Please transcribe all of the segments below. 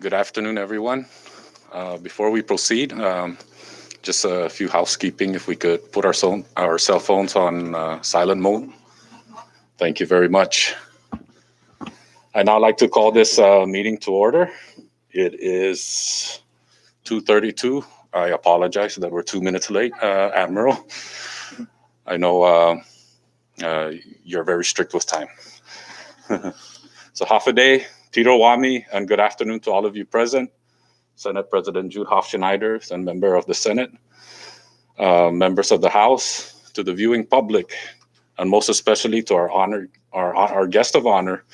Good afternoon, everyone. Before we proceed, just a few housekeeping. If we could put our cell phones on silent mode. Thank you very much. I'd now like to call this meeting to order. It is 2:32. I apologize that we're 2 minutes late, Admiral. I know you're very strict with time. So half a day, Tito Wami, and good afternoon to all of you present. Senate President Jude Hofschneider and member of the Senate, members of the House, to the viewing public, and most especially to our guest of honor,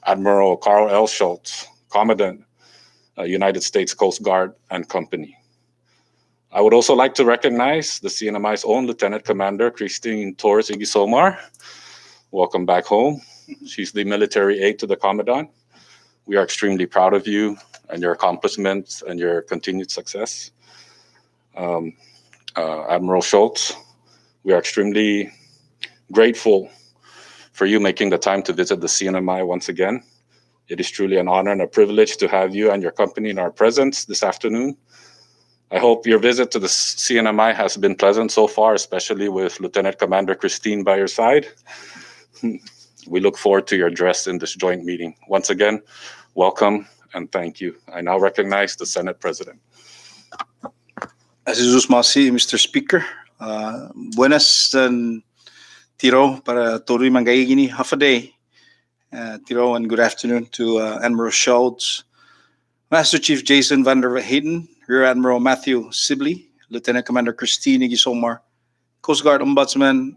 Admiral Karl L. Schultz, Commandant, United States Coast Guard and Company. I would also like to recognize the CNMI's own Lieutenant Commander, Christine Torres Igisomar. Welcome back home. She's the military aide to the Commandant. We are extremely proud of you and your accomplishments and your continued success. Admiral Schultz, we are extremely grateful for you making the time to visit the CNMI once again. It is truly an honor and a privilege to have you and your company in our presence this afternoon. I hope your visit to the CNMI has been pleasant so far, especially with Lieutenant Commander Christine by your side. We look forward to your address in this joint meeting. Once again, welcome and thank you. I now recognize the Senate President. Jesus Masi, Mr. Speaker. Buenas, Tiro, para tuloy manggayigini half a day. Tiro, and good afternoon to Admiral Schultz, Master Chief Jason Van der Hayden, Rear Admiral Matthew Sibley, Lieutenant Commander Christine Igisomar, Coast Guard Ombudsman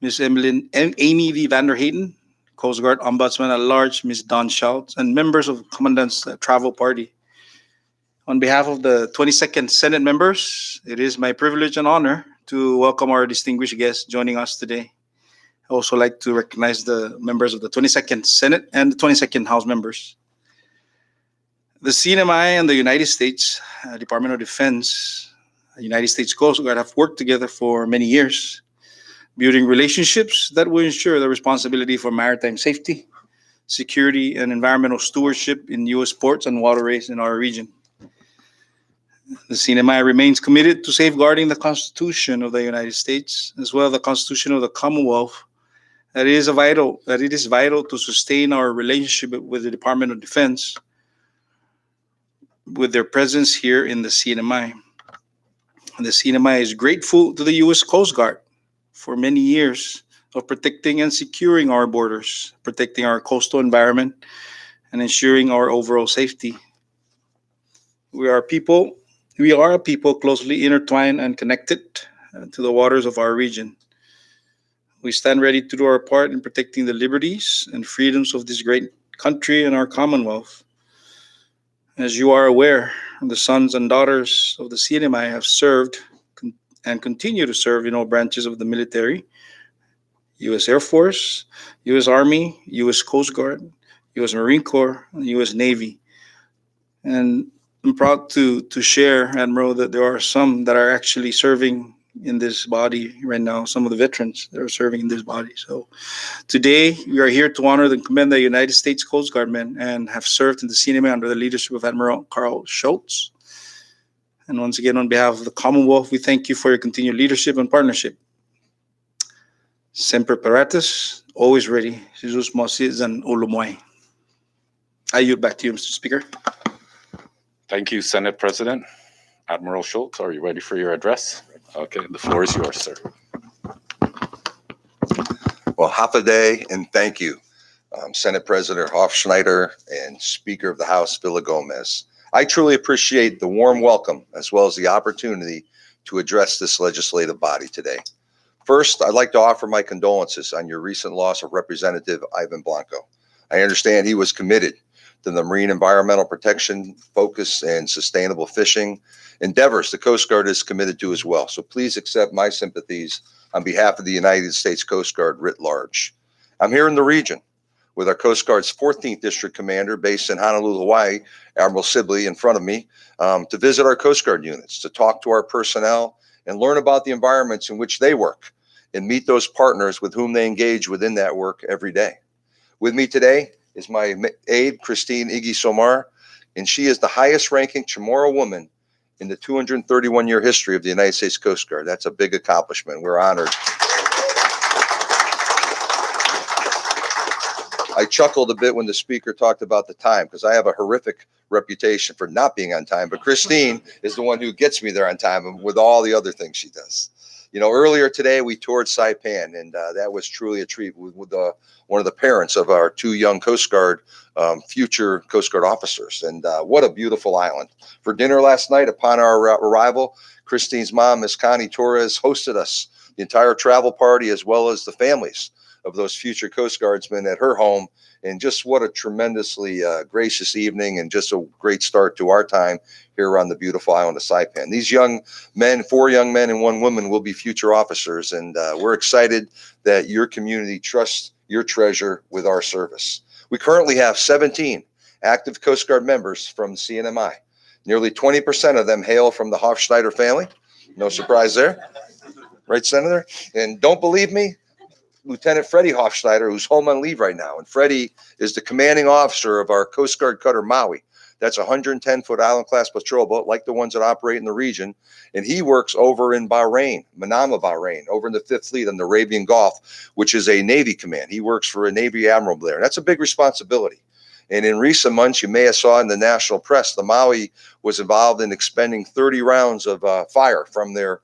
Ms. Amy V. Van der Hayden, Coast Guard Ombudsman at Large Ms. Dawn Schultz, and members of Commandant's travel party. On behalf of the 22nd Senate members, it is my privilege and honor to welcome our distinguished guests joining us today. I also like to recognize the members of the 22nd Senate and the 22nd House members. The CNMI and the United States Department of Defense, United States Coast Guard have worked together for many years, building relationships that will ensure the responsibility for maritime safety, security, and environmental stewardship in U.S. ports and waterways in our region. The CNMI remains committed to safeguarding the Constitution of the United States, as well as the Constitution of the Commonwealth. That it is vital to sustain our relationship with the Department of Defense with their presence here in the CNMI. The CNMI is grateful to the U.S. Coast Guard for many years of protecting and securing our borders, protecting our coastal environment, and ensuring our overall safety. We are a people closely intertwined and connected to the waters of our region. We stand ready to do our part in protecting the liberties and freedoms of this great country and our Commonwealth. As you are aware, the sons and daughters of the CNMI have served and continue to serve in all branches of the military, U.S. Air Force, U.S. Army, U.S. Coast Guard, U.S. Marine Corps, and U.S. Navy. And I'm proud to share, Admiral, that there are some that are actually serving in this body right now, some of the veterans that are serving in this body. So today we are here to honor and commend the United States Coast Guard men and have served in the CNMI under the leadership of Admiral Karl Schultz. And once again, on behalf of the Commonwealth, we thank you for your continued leadership and partnership. Semper Paratus, always ready. Jesus Moses and Ulumoy. I yield back to you, Mr. Speaker. Thank you, Senate President. Admiral Schultz, are you ready for your address? Okay, the floor is yours, sir. Well, half a day, and thank you, Senate President Hofschneider and Speaker of the House, Villagomez. I truly appreciate the warm welcome as well as the opportunity to address this legislative body today. First, I'd like to offer my condolences on your recent loss of Representative Ivan Blanco. I understand he was committed to the marine environmental protection focus and sustainable fishing endeavors the Coast Guard is committed to as well. So please accept my sympathies on behalf of the United States Coast Guard writ large. I'm here in the region with our Coast Guard's 14th District Commander based in Honolulu, Hawaii, Admiral Sibley in front of me, to visit our Coast Guard units, to talk to our personnel and learn about the environments in which they work and meet those partners with whom they engage within that work every day. With me today is my aide, Christine Igisomar. and she is the highest ranking Chamorro woman in the 231-year history of the United States Coast Guard. That's a big accomplishment. We're honored. I chuckled a bit when the speaker talked about the time, because I have a horrific reputation for not being on time, but Christine is the one who gets me there on time with all the other things she does. You know, earlier today we toured Saipan, and that was truly a treat with one of the parents of our two young Coast Guard, future Coast Guard officers. And what a beautiful island. For dinner last night upon our arrival, Christine's mom, Miss Connie Torres, hosted us, the entire travel party, as well as the families of those future Coast Guardsmen at her home. And just what a tremendously gracious evening, and just a great start to our time here on the beautiful island of Saipan. These young men, 4 young men and 1 woman, will be future officers, and we're excited that your community trusts your treasure with our service. We currently have 17 active Coast Guard members from CNMI. Nearly 20% of them hail from the Hofschneider family. No surprise there. Right, Senator? And don't believe me? Lieutenant Freddie Hofschneider, who's home on leave right now. And Freddie is the commanding officer of our Coast Guard cutter Maui. That's a 110-foot island-class patrol boat, like the ones that operate in the region. And he works over in Bahrain, Manama, Bahrain, over in the 5th Fleet on the Arabian Gulf, which is a Navy command. He works for a Navy admiral there. And that's a big responsibility. And in recent months, you may have saw in the national press, the Maui was involved in expending 30 rounds of fire from their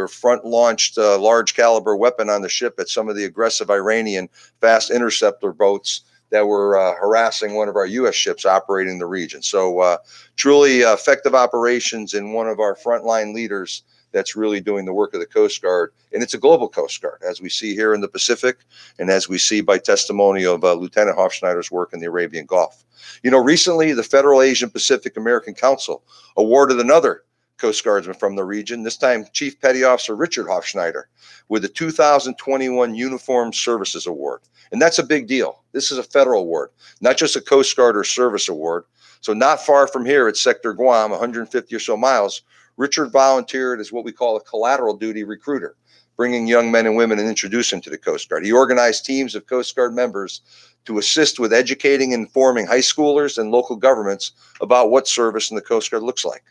front-launched large caliber weapon on the ship at some of the aggressive Iranian fast interceptor boats that were harassing one of our U.S. ships operating in the region. So truly effective operations in one of our frontline leaders that's really doing the work of the Coast Guard. And it's a global Coast Guard, as we see here in the Pacific, and as we see by testimony of Lieutenant Hofschneider's work in the Arabian Gulf. You know, recently the Federal Asian Pacific American Council awarded another Coast Guardsman from the region, this time Chief Petty Officer Richard Hofschneider, with the 2021 Uniformed Services Award. And that's a big deal. This is a federal award, not just a Coast Guard or service award. So not far from here at Sector Guam, 150 or so miles, Richard volunteered as what we call a collateral duty recruiter, bringing young men and women and introducing to the Coast Guard. He organized teams of Coast Guard members to assist with educating and informing high schoolers and local governments about what service in the Coast Guard looks like.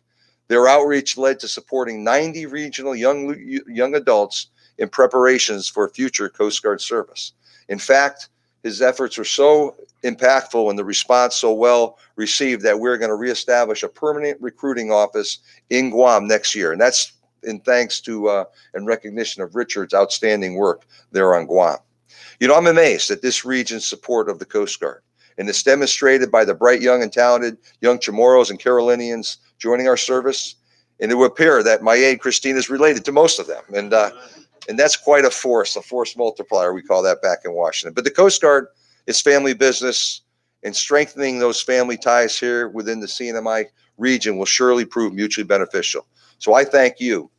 Their outreach led to supporting 90 regional young adults in preparations for future Coast Guard service. In fact, his efforts were so impactful and the response so well received that we're going to reestablish a permanent recruiting office in Guam next year. And that's in thanks to and recognition of Richard's outstanding work there on Guam. You know, I'm amazed at this region's support of the Coast Guard. And it's demonstrated by the bright, young, and talented young Chamorros and Carolinians joining our service. And it would appear that my aide, Christine, is related to most of them. And that's quite a force multiplier, we call that back in Washington. But the Coast Guard is family business, and strengthening those family ties here within the CNMI region will surely prove mutually beneficial. So I thank you,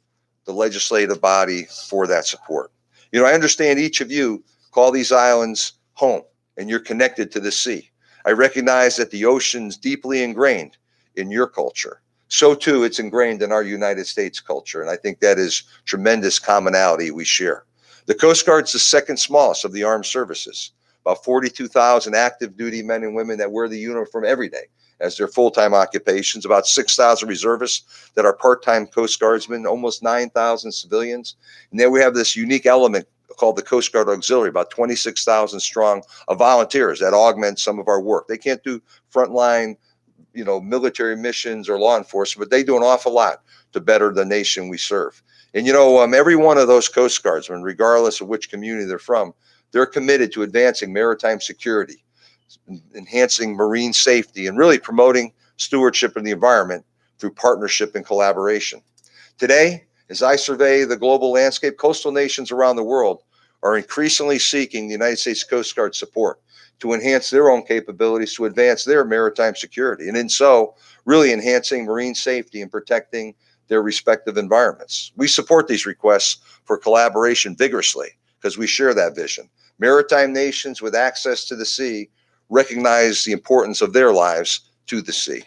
the legislative body, for that support. You know, I understand each of you call these islands home, and you're connected to the sea. I recognize that the ocean's deeply ingrained in your culture. So too, it's ingrained in our United States culture. And I think that is tremendous commonality we share. The Coast Guard's the second smallest of the armed services. About 42,000 active duty men and women that wear the uniform every day as their full-time occupations, about 6,000 reservists that are part-time Coast Guardsmen, almost 9,000 civilians. And then we have this unique element called the Coast Guard Auxiliary, about 26,000 strong of volunteers that augment some of our work. They can't do frontline, you know, military missions or law enforcement, but they do an awful lot to better the nation we serve. And, you know, every one of those Coast Guardsmen, regardless of which community they're from, they're committed to advancing maritime security, enhancing marine safety, and really promoting stewardship of the environment through partnership and collaboration. Today, as I survey the global landscape, coastal nations around the world are increasingly seeking the United States Coast Guard support to enhance their own capabilities to advance their maritime security, and in so really enhancing marine safety and protecting their respective environments. We support these requests for collaboration vigorously because we share that vision. Maritime nations with access to the sea recognize the importance of their lives to the sea.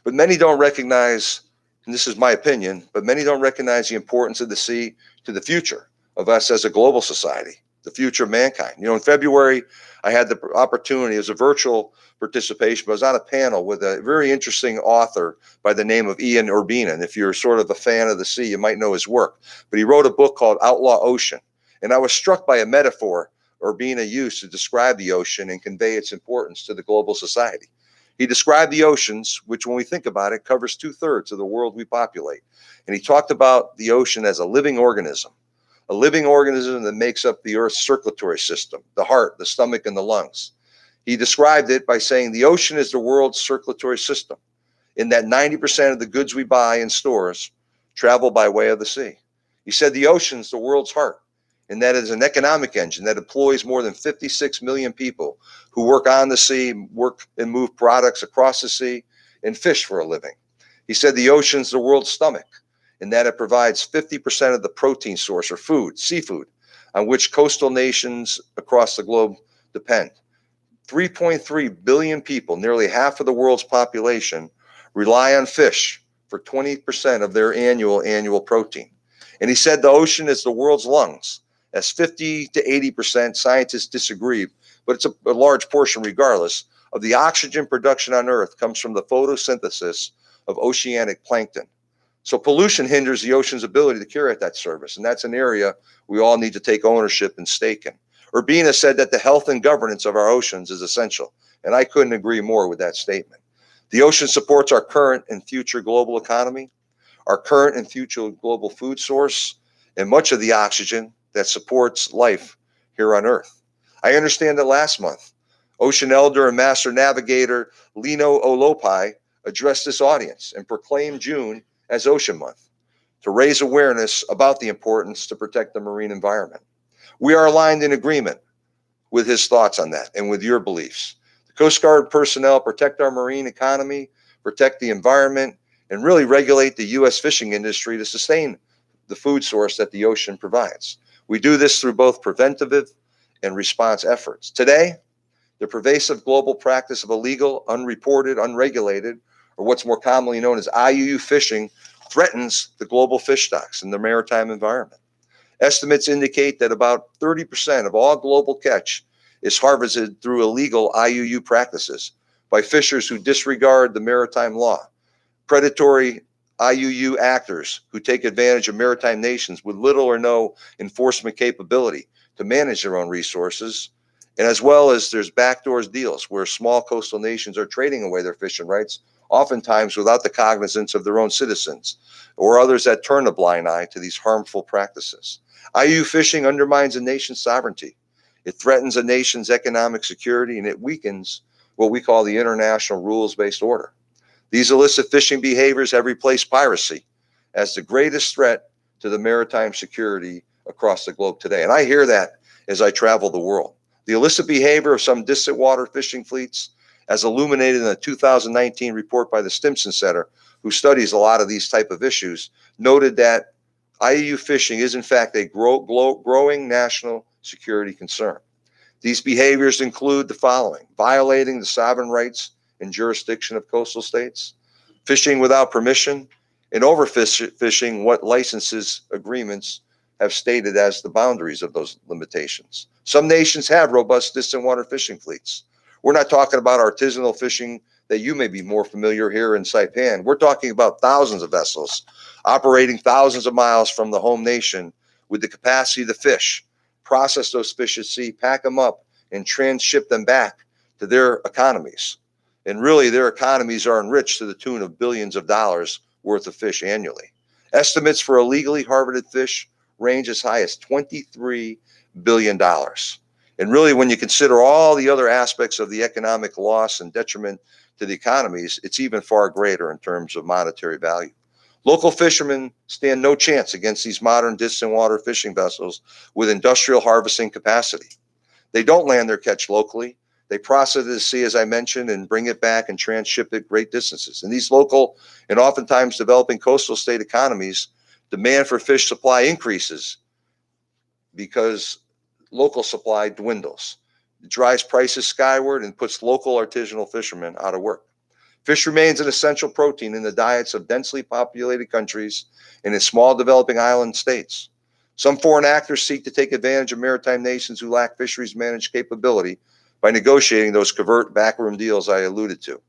But many don't recognize, and this is my opinion, but many don't recognize the importance of the sea to the future of us as a global society. the future of mankind. You know, in February, I had the opportunity as a virtual participation, but I was on a panel with a very interesting author by the name of Ian Urbina. And if you're sort of a fan of the sea, you might know his work. But he wrote a book called Outlaw Ocean. And I was struck by a metaphor Urbina used to describe the ocean and convey its importance to the global society. He described the oceans, which when we think about it, covers 2/3 of the world we populate. And he talked about the ocean as a living organism that makes up the Earth's circulatory system, the heart, the stomach, and the lungs. He described it by saying the ocean is the world's circulatory system, in that 90% of the goods we buy in stores travel by way of the sea. He said the ocean's the world's heart, and that is an economic engine that employs more than 56 million people who work on the sea, work and move products across the sea, and fish for a living. He said the ocean's the world's stomach, in that it provides 50% of the protein source or food, seafood, on which coastal nations across the globe depend. 3.3 billion people, nearly half of the world's population, rely on fish for 20% of their annual protein. And he said the ocean is the world's lungs, as 50 to 80%, scientists disagree, but it's a large portion regardless, of the oxygen production on Earth comes from the photosynthesis of oceanic plankton. So pollution hinders the ocean's ability to carry out that service, and that's an area we all need to take ownership and stake in. Urbina said that the health and governance of our oceans is essential, and I couldn't agree more with that statement. The ocean supports our current and future global economy, our current and future global food source, and much of the oxygen that supports life here on Earth. I understand that last month, ocean elder and master navigator Lino Olopai addressed this audience and proclaimed June as Ocean Month to raise awareness about the importance to protect the marine environment. We are aligned in agreement with his thoughts on that and with your beliefs. The Coast Guard personnel protect our marine economy, protect the environment, and really regulate the U.S. fishing industry to sustain the food source that the ocean provides. We do this through both preventative and response efforts. Today, the pervasive global practice of illegal, unreported, unregulated, or what's more commonly known as IUU fishing, threatens the global fish stocks and the maritime environment. Estimates indicate that about 30% of all global catch is harvested through illegal IUU practices by fishers who disregard the maritime law, predatory IUU actors who take advantage of maritime nations with little or no enforcement capability to manage their own resources, and as well as there's backdoors deals where small coastal nations are trading away their fishing rights, oftentimes without the cognizance of their own citizens, or others that turn a blind eye to these harmful practices. IUU fishing undermines a nation's sovereignty. It threatens a nation's economic security, and it weakens what we call the international rules-based order. These illicit fishing behaviors have replaced piracy as the greatest threat to the maritime security across the globe today. And I hear that as I travel the world. The illicit behavior of some distant water fishing fleets, as illuminated in a 2019 report by the Stimson Center, who studies a lot of these type of issues, noted that IUU fishing is in fact a growing national security concern. These behaviors include the following: violating the sovereign rights and jurisdiction of coastal states, fishing without permission, and overfishing what licenses agreements have stated as the boundaries of those limitations. Some nations have robust distant water fishing fleets. We're not talking about artisanal fishing that you may be more familiar here in Saipan. We're talking about thousands of vessels operating thousands of miles from the home nation with the capacity to fish, process those fish at sea, pack them up, and transship them back to their economies. And really, their economies are enriched to the tune of billions of dollars worth of fish annually. Estimates for illegally harvested fish range as high as $23 billion. And really, when you consider all the other aspects of the economic loss and detriment to the economies, it's even far greater in terms of monetary value. Local fishermen stand no chance against these modern distant water fishing vessels with industrial harvesting capacity. They don't land their catch locally. They process it at sea, as I mentioned, and bring it back and transship it great distances. In these local and oftentimes developing coastal state economies, demand for fish supply increases because local supply dwindles. It drives prices skyward and puts local artisanal fishermen out of work. Fish remains an essential protein in the diets of densely populated countries and in small developing island states. Some foreign actors seek to take advantage of maritime nations who lack fisheries managed capability by negotiating those covert backroom deals I alluded to.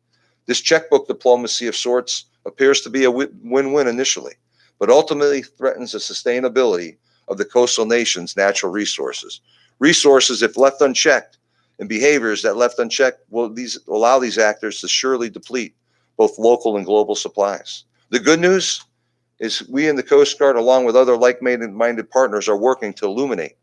This checkbook diplomacy of sorts appears to be a win-win initially, but ultimately threatens the sustainability of the coastal nation's natural resources. Resources, if left unchecked, and behaviors that left unchecked will allow these actors to surely deplete both local and global supplies. The good news is we in the Coast Guard, along with other like-minded partners, are working to illuminate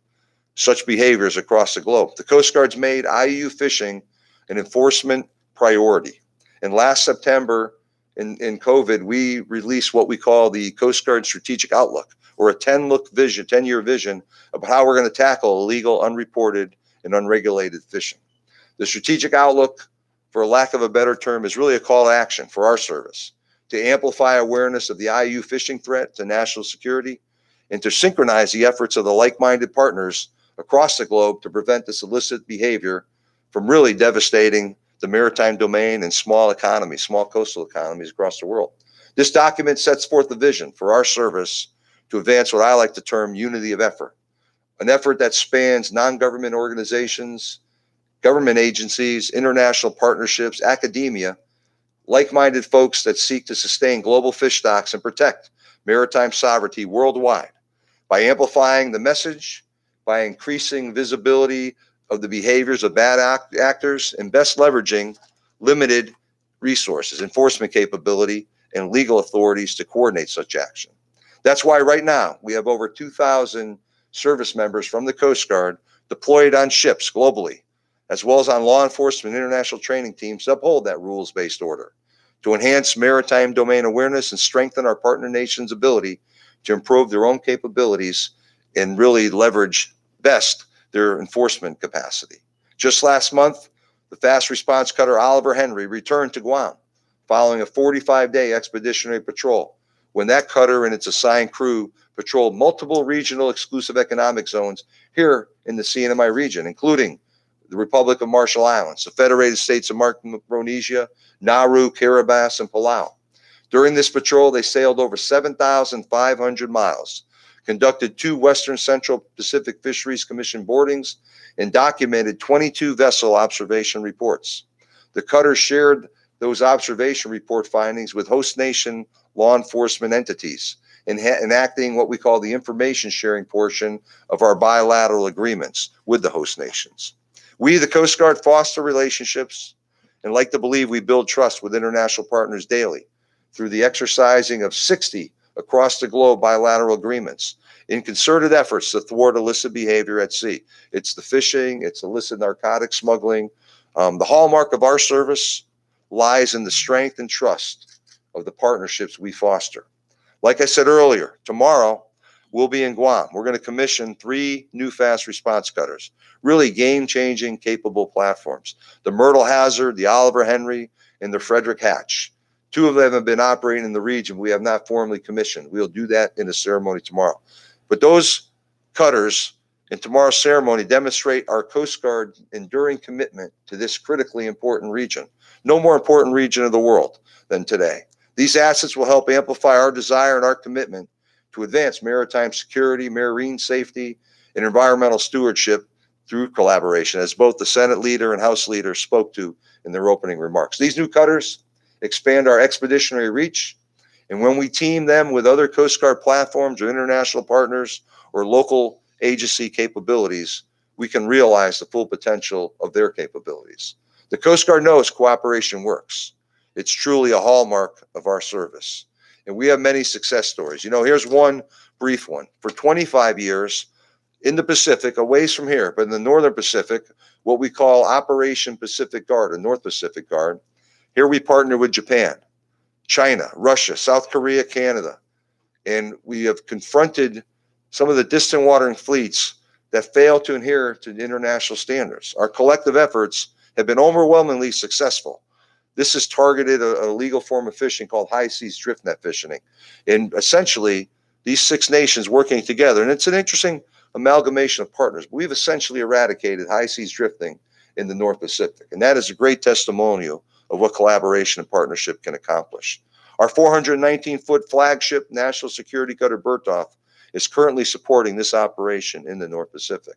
such behaviors across the globe. The Coast Guard's made IUU fishing an enforcement priority. And last September, in COVID, we released what we call the Coast Guard Strategic Outlook, or a 10-year vision of how we're going to tackle illegal, unreported, and unregulated fishing. The Strategic Outlook, for lack of a better term, is really a call to action for our service to amplify awareness of the IUU fishing threat to national security and to synchronize the efforts of the like-minded partners across the globe to prevent this illicit behavior from really devastating the maritime domain and small coastal economies across the world. This document sets forth the vision for our service to advance what I like to term unity of effort, an effort that spans non-government organizations, government agencies, international partnerships, academia, like-minded folks that seek to sustain global fish stocks and protect maritime sovereignty worldwide by amplifying the message, by increasing visibility of the behaviors of bad actors, and best leveraging limited resources, enforcement capability, and legal authorities to coordinate such action. That's why right now we have over 2,000 service members from the Coast Guard deployed on ships globally, as well as on law enforcement international training teams to uphold that rules-based order, to enhance maritime domain awareness and strengthen our partner nations' ability to improve their own capabilities and really leverage best their enforcement capacity. Just last month, the fast response cutter Oliver Henry returned to Guam following a 45-day expeditionary patrol, when that cutter and its assigned crew patrolled multiple regional exclusive economic zones here in the CNMI region, including the Republic of Marshall Islands, the Federated States of Micronesia, Nauru, Kiribati, and Palau. During this patrol, they sailed over 7,500 miles, conducted 2 Western Central Pacific Fisheries Commission boardings, and documented 22 vessel observation reports. The cutter shared those observation report findings with host nation law enforcement entities, enacting what we call the information sharing portion of our bilateral agreements with the host nations. We, the Coast Guard, foster relationships and like to believe we build trust with international partners daily through the exercising of 60 across the globe bilateral agreements in concerted efforts to thwart illicit behavior at sea. It's the fishing, it's illicit narcotic smuggling. The hallmark of our service lies in the strength and trust of the partnerships we foster. Like I said earlier, tomorrow we'll be in Guam. We're going to commission 3 new fast response cutters, really game-changing, capable platforms. The Myrtle Hazard, the Oliver Henry, and the Frederick Hatch. 2 of them have been operating in the region. We have not formally commissioned. We'll do that in a ceremony tomorrow. But those cutters in tomorrow's ceremony demonstrate our Coast Guard enduring commitment to this critically important region. No more important region of the world than today. These assets will help amplify our desire and our commitment to advance maritime security, marine safety, and environmental stewardship through collaboration, as both the Senate leader and House leader spoke to in their opening remarks. These new cutters expand our expeditionary reach, and when we team them with other Coast Guard platforms or international partners or local agency capabilities, we can realize the full potential of their capabilities. The Coast Guard knows cooperation works. It's truly a hallmark of our service. And we have many success stories. You know, here's one brief one. For 25 years in the Pacific, a ways from here, but in the Northern Pacific, what we call Operation Pacific Guard or North Pacific Guard, here we partner with Japan, China, Russia, South Korea, Canada, and we have confronted some of the distant watering fleets that fail to adhere to international standards. Our collective efforts have been overwhelmingly successful. This has targeted a legal form of fishing called high seas drift net fishing. And essentially, these 6 nations working together, and it's an interesting amalgamation of partners, but we've essentially eradicated high seas drifting in the North Pacific. And that is a great testimonial of what collaboration and partnership can accomplish. Our 419-foot flagship national security cutter Berthoff is currently supporting this operation in the North Pacific.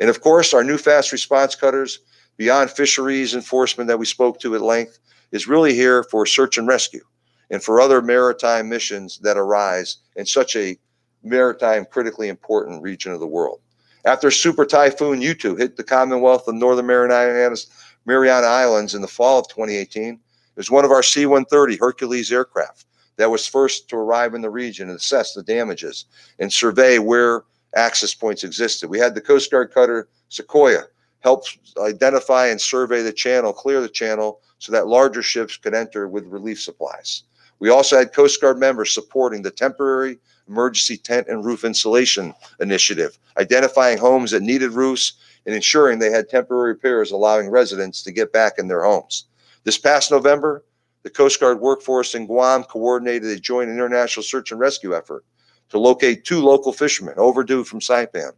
And of course, our new fast response cutters, beyond fisheries enforcement that we spoke to at length, is really here for search and rescue and for other maritime missions that arise in such a maritime critically important region of the world. After Super Typhoon Yutu hit the Commonwealth of Northern Mariana Islands in the fall of 2018, it was one of our C-130 Hercules aircraft that was first to arrive in the region and assess the damages and survey where access points existed. We had the Coast Guard cutter Sequoia help identify and survey the channel, clear the channel, so that larger ships could enter with relief supplies. We also had Coast Guard members supporting the temporary emergency tent and roof insulation initiative, identifying homes that needed roofs and ensuring they had temporary repairs, allowing residents to get back in their homes. This past November, the Coast Guard workforce in Guam coordinated a joint international search and rescue effort to locate 2 local fishermen overdue from Saipan.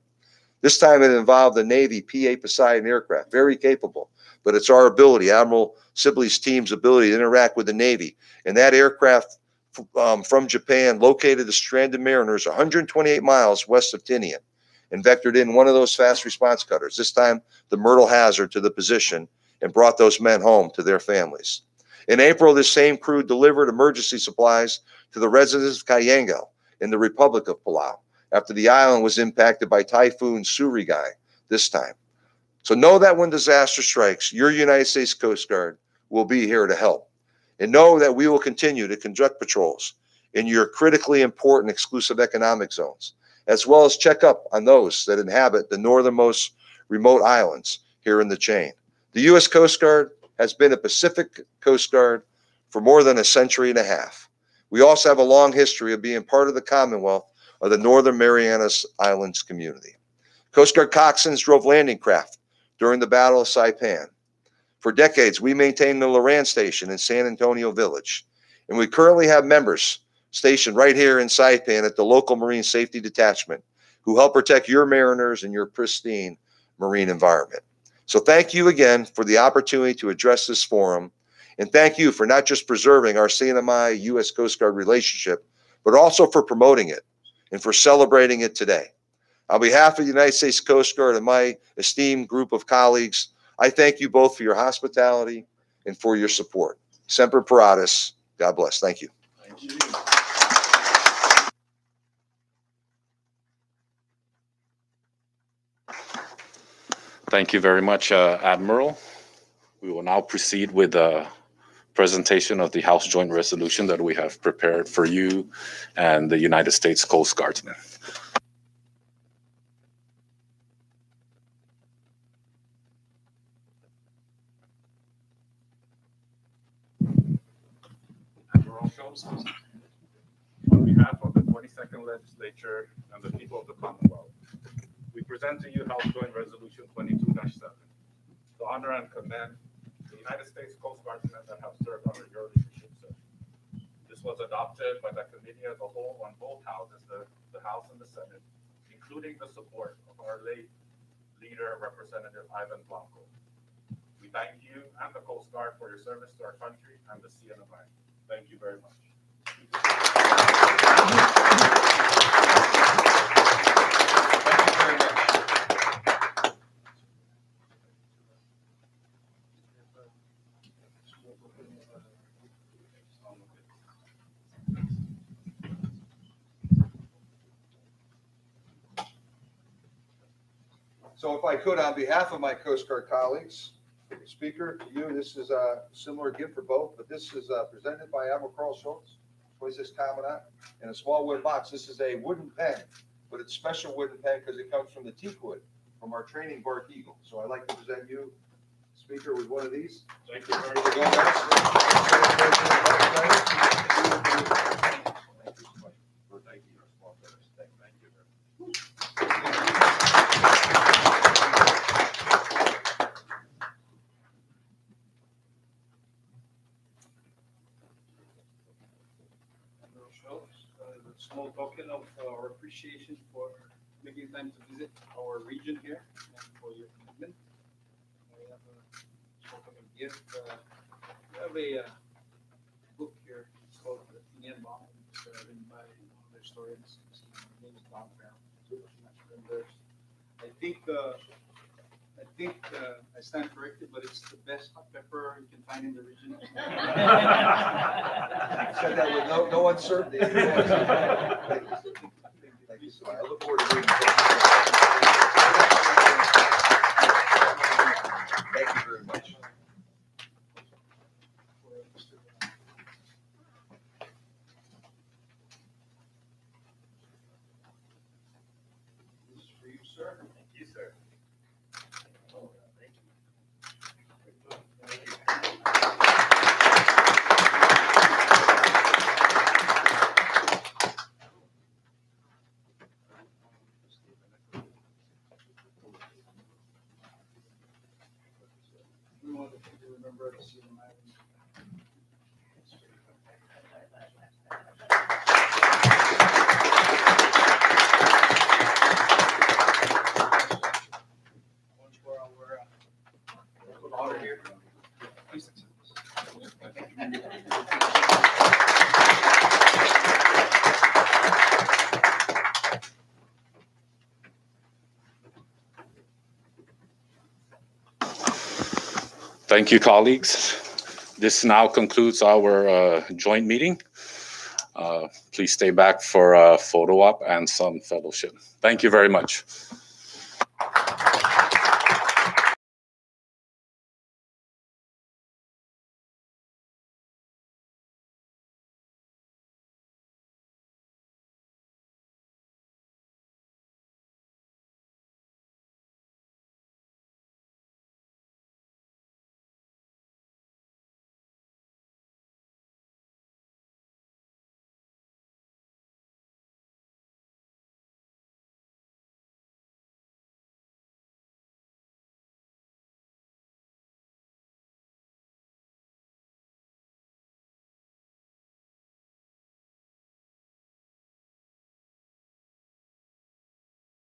This time it involved the Navy P-8 Poseidon aircraft, very capable, but it's our ability, Admiral Sibley's team's ability to interact with the Navy. And that aircraft from Japan located the stranded mariners 128 miles west of Tinian and vectored in one of those fast response cutters, this time the Myrtle Hazard, to the position and brought those men home to their families. In April, this same crew delivered emergency supplies to the residents of Cayengel in the Republic of Palau after the island was impacted by Typhoon Surigai this time. So know that when disaster strikes, your United States Coast Guard will be here to help. And know that we will continue to conduct patrols in your critically important exclusive economic zones, as well as check up on those that inhabit the northernmost remote islands here in the chain. The U.S. Coast Guard has been a Pacific Coast Guard for more than a century and a half. We also have a long history of being part of the Commonwealth of the Northern Marianas Islands community. Coast Guard coxswains drove landing craft during the Battle of Saipan. For decades, we maintained the Loran Station in San Antonio Village, and we currently have members stationed right here in Saipan at the local Marine Safety Detachment who help protect your mariners and your pristine marine environment. So thank you again for the opportunity to address this forum, and thank you for not just preserving our CNMI U.S. Coast Guard relationship, but also for promoting it and for celebrating it today. On behalf of the United States Coast Guard and my esteemed group of colleagues, I thank you both for your hospitality and for your support. Semper Paratus. God bless. Thank you. Thank you. Thank you very much, Admiral. We will now proceed with the presentation of the House Joint Resolution that we have prepared for you and the United States Coast Guardsmen. Admiral Schultz, on behalf of the 22nd Legislature and the people of the Commonwealth, we present to you House Joint Resolution 22-7 to honor and commend the United States Coast Guardsmen that have served under your leadership, sir. This was adopted by the committee as a whole on both houses, the House and the Senate, including the support of our late leader, Representative Ivan Blanco. We thank you and the Coast Guard for your service to our country and the CNMI. Thank you very much. So if I could, on behalf of my Coast Guard colleagues, Speaker, to you, this is a similar gift for both, but this is presented by Admiral Karl Schultz, 26 Commandant, in a small wood box. This is a wooden pen, but it's special wooden pen because it comes from the teak wood from our training bark eagle. So I'd like to present you, Speaker, with one of these. Thank you very Here we much. go, guys. Thank you so much for thanking your small service. Thank you very much. Admiral Schultz, a small token of our appreciation for making time to visit our region here and for your commitment. We have a small token gift. We have a book here. It's called The Tinian Bomb. It's written by one of the historians, name's Don Farrell. I think I stand corrected, but it's the best hot pepper you can find in the region. Said that with no uncertainty. Thank you so much. I look forward to reading. Thank you very much. This is for you, sir. Thank you, sir. We want to remember to see them. Once we're out of here, please accept Thank you, colleagues. This now concludes our joint meeting. Please stay back for a photo op and some fellowship. Thank you very much.